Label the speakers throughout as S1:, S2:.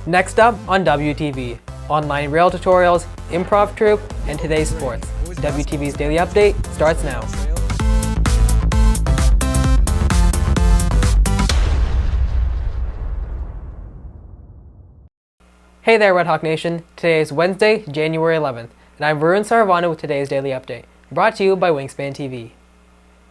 S1: Next up on WTV, online rail tutorials, improv troupe, and today's sports. WTV's Daily Update starts now. Hey there, Red Hawk Nation. Today is Wednesday, January 11th, and I'm Varun Saravanan with today's Daily Update, brought to you by Wingspan TV.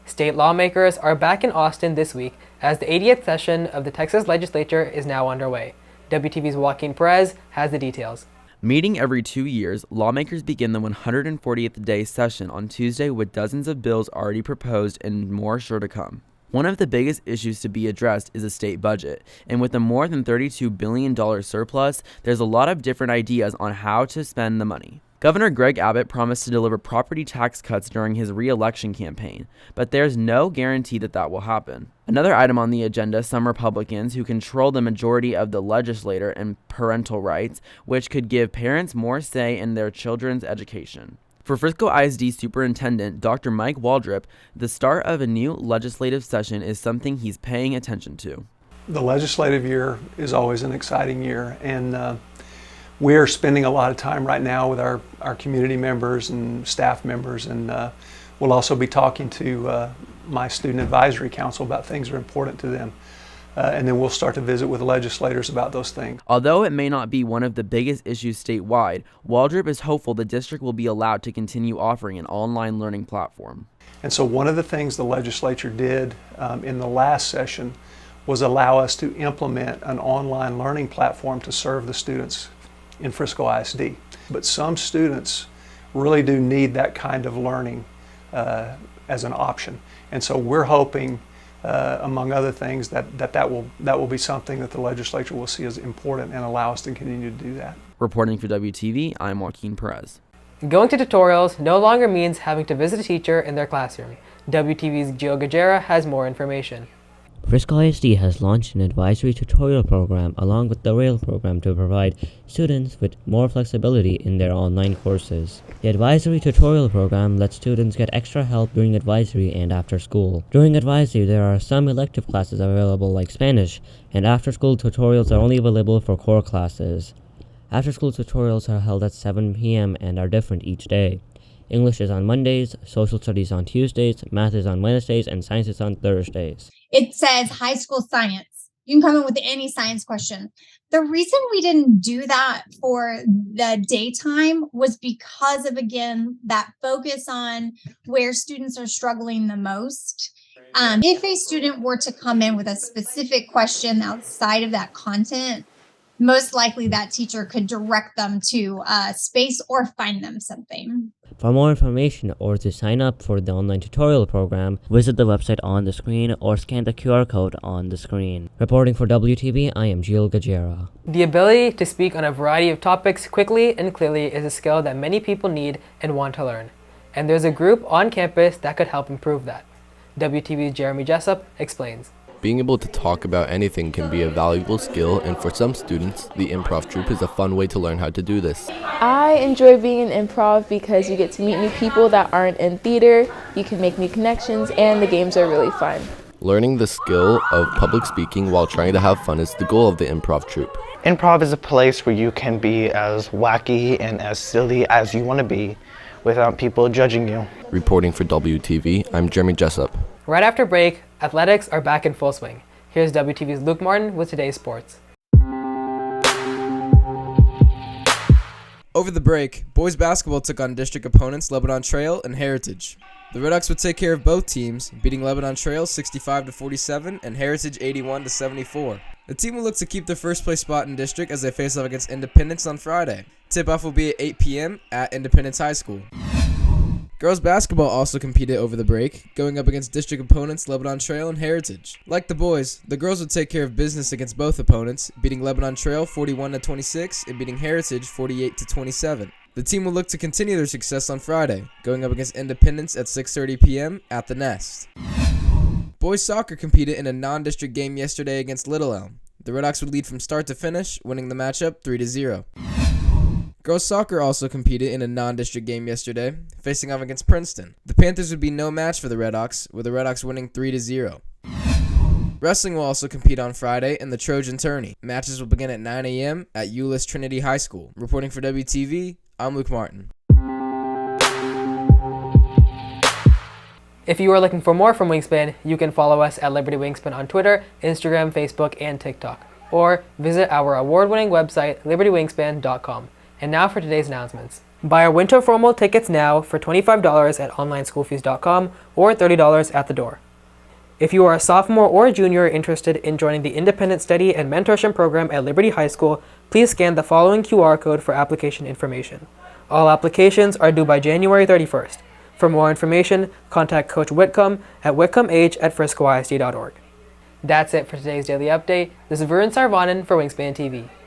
S1: State lawmakers are back in Austin this week as the 80th session of the Texas legislature is now underway. WTV's Joaquin Perez has the details.
S2: Meeting every 2 years, lawmakers begin the 140th day session on Tuesday with dozens of bills already proposed and more sure to come. One of the biggest issues to be addressed is the state budget, and with a more than $32 billion surplus, there's a lot of different ideas on how to spend the money. Governor Greg Abbott promised to deliver property tax cuts during his re-election campaign, but there's no guarantee that that will happen. Another item on the agenda, some Republicans who control the majority of the legislature and parental rights, which could give parents more say in their children's education. For Frisco ISD Superintendent Dr. Mike Waldrop, the start of a new legislative session is something he's paying attention to.
S3: The legislative year is always an exciting year, and we're spending a lot of time right now with our community members and staff members, and we'll also be talking to my student advisory council about things that are important to them. And then we'll start to visit with legislators about those things.
S2: Although it may not be one of the biggest issues statewide, Waldrop is hopeful the district will be allowed to continue offering an online learning platform.
S3: And so one of the things the legislature did in the last session was allow us to implement an online learning platform to serve the students in Frisco ISD. But some students really do need that kind of learning as an option. And so we're hoping, among other things, that will be something that the legislature will see as important and allow us to continue to do that.
S2: Reporting for WTV, I'm Joaquin Perez.
S1: Going to tutorials no longer means having to visit a teacher in their classroom. WTV's Gio Gajera has more information.
S4: Frisco ISD has launched an advisory tutorial program along with the RAIL program to provide students with more flexibility in their online courses. The advisory tutorial program lets students get extra help during advisory and after school. During advisory, there are some elective classes available like Spanish, and after-school tutorials are only available for core classes. After-school tutorials are held at 7 p.m. and are different each day. English is on Mondays, social studies on Tuesdays, math is on Wednesdays, and science is on Thursdays.
S5: It says high school science. You can come in with any science question. The reason we didn't do that for the daytime was because of, again, that focus on where students are struggling the most. If a student were to come in with a specific question outside of that content, most likely that teacher could direct them to space or find them something.
S4: For more information or to sign up for the online tutorial program, visit the website on the screen or scan the QR code on the screen. Reporting for WTV, I am Gio Gajera.
S1: The ability to speak on a variety of topics quickly and clearly is a skill that many people need and want to learn. And there's a group on campus that could help improve that. WTV's Jeremy Jessup explains.
S6: Being able to talk about anything can be a valuable skill, and for some students, the improv troupe is a fun way to learn how to do this.
S7: I enjoy being in improv because you get to meet new people that aren't in theater, you can make new connections, and the games are really fun.
S6: Learning the skill of public speaking while trying to have fun is the goal of the improv troupe.
S8: Improv is a place where you can be as wacky and as silly as you want to be without people judging you.
S6: Reporting for WTV, I'm Jeremy Jessup.
S1: Right after break, athletics are back in full swing. Here's WTV's Luke Martin with today's sports.
S9: Over the break, boys basketball took on district opponents Lebanon Trail and Heritage. The Redhawks would take care of both teams, beating Lebanon Trail 65-47 and Heritage 81-74. The team will look to keep their first place spot in district as they face off against Independence on Friday. Tip-off will be at 8 p.m. at Independence High School. Girls basketball also competed over the break, going up against district opponents Lebanon Trail and Heritage. Like the boys, the girls would take care of business against both opponents, beating Lebanon Trail 41-26 and beating Heritage 48-27. The team will look to continue their success on Friday, going up against Independence at 6:30 p.m. at the Nest. Boys soccer competed in a non-district game yesterday against Little Elm. The Redhawks would lead from start to finish, winning the matchup 3-0. Girls soccer also competed in a non-district game yesterday, facing off against Princeton. The Panthers would be no match for the Redhawks, with the Redhawks winning 3-0. Wrestling will also compete on Friday in the Trojan Tourney. Matches will begin at 9 a.m. at Euless Trinity High School. Reporting for WTV, I'm Luke Martin.
S1: If you are looking for more from Wingspan, you can follow us at Liberty Wingspan on Twitter, Instagram, Facebook, and TikTok, or visit our award-winning website, libertywingspan.com. And now for today's announcements. Buy our winter formal tickets now for $25 at onlineschoolfees.com or $30 at the door. If you are a sophomore or junior interested in joining the Independent Study and Mentorship Program at Liberty High School, please scan the following QR code for application information. All applications are due by January 31st. For more information, contact Coach Whitcomb at whitcombh@friscoisd.org. That's it for today's Daily Update. This is Varun Saravanan for Wingspan TV.